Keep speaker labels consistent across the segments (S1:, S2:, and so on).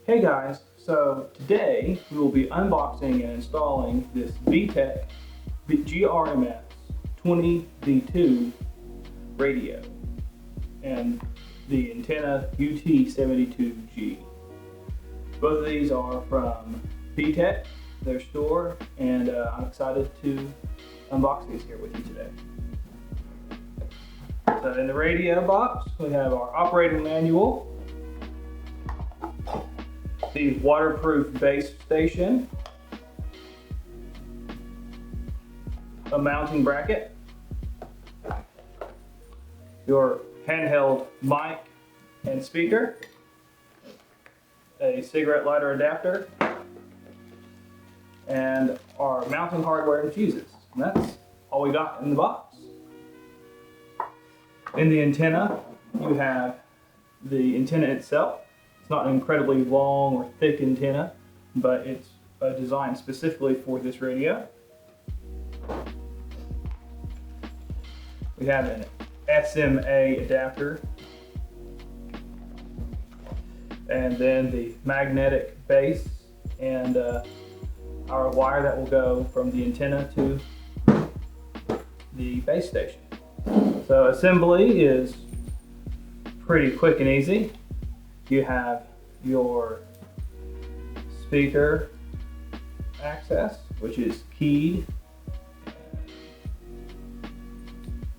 S1: Hey guys, so today we will be unboxing and installing this BTech GMRS 20V2 radio and the antenna UT72G. Both of these are from BTech, their store, and I'm excited to unbox these here with you today. So in the radio box we have our operating manual, the waterproof base station, a mounting bracket, your handheld mic and speaker, a cigarette lighter adapter, and our mounting hardware and fuses. And that's all we got in the box. In the antenna, you have the antenna itself. It's not an incredibly long or thick antenna, but it's designed specifically for this radio. We have an SMA adapter, and then the magnetic base and our wire that will go from the antenna to the base station. So assembly is pretty quick and easy. You have your speaker access, which is keyed.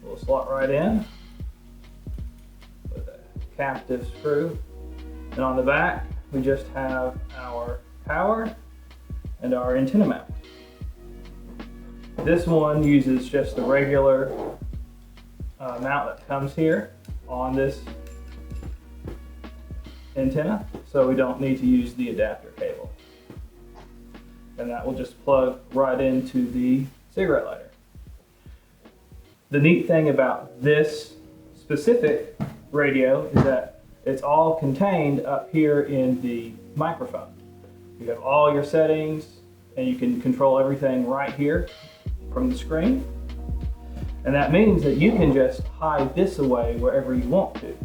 S1: We'll slot right in with a captive screw. And on the back, we just have our power and our antenna mount. This one uses just the regular mount that comes here on this antenna, so we don't need to use the adapter cable. And that will just plug right into the cigarette lighter. The neat thing about this specific radio is that it's all contained up here in the microphone. You have all your settings and you can control everything right here from the screen. And that means that you can just hide this away wherever you want to.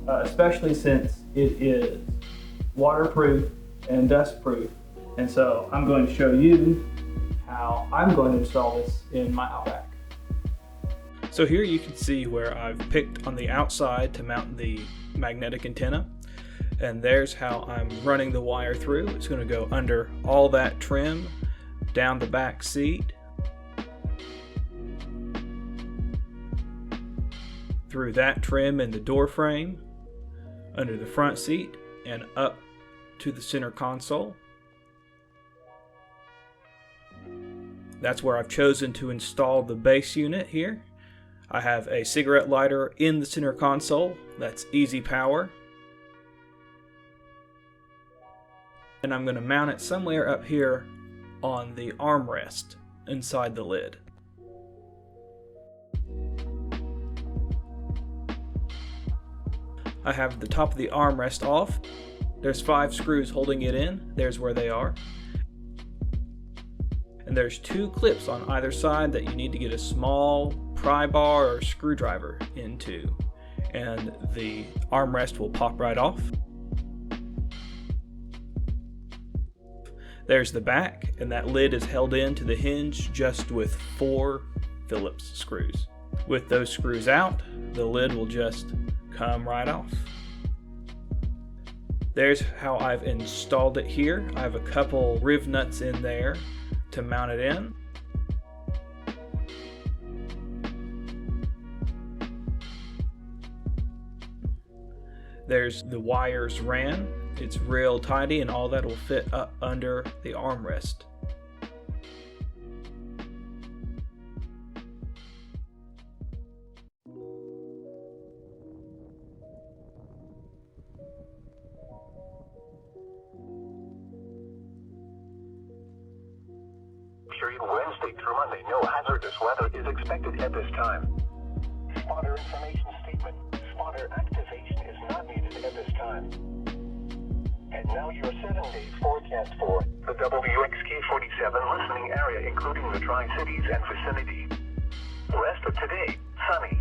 S1: Especially since it is waterproof and dustproof. And so I'm going to show you how I'm going to install this in my Outback. So here you can see where I've picked on the outside to mount the magnetic antenna. And there's how I'm running the wire through. It's going to go under all that trim, down the back seat, through that trim in the door frame, under the front seat, and up to the center console. That's where I've chosen to install the base unit here. I have a cigarette lighter in the center console. That's easy power. And I'm going to mount it somewhere up here on the armrest inside the lid. I have the top of the armrest off. There's 5 screws holding it in. There's where they are. And there's 2 clips on either side that you need to get a small pry bar or screwdriver into. And the armrest will pop right off. There's the back, and that lid is held into the hinge just with 4 Phillips screws. With those screws out, the lid will just come right off. There's how I've installed it here. I have a couple riv nuts in there to mount it in. There's the wires ran. It's real tidy, and all that will fit up under the armrest.
S2: Wednesday through Monday, no hazardous weather is expected at this time. Spotter information statement. Spotter activation is not needed at this time. And now your 7-day forecast for the WXK-47 listening area, including the Tri-Cities and vicinity. Rest of today, sunny.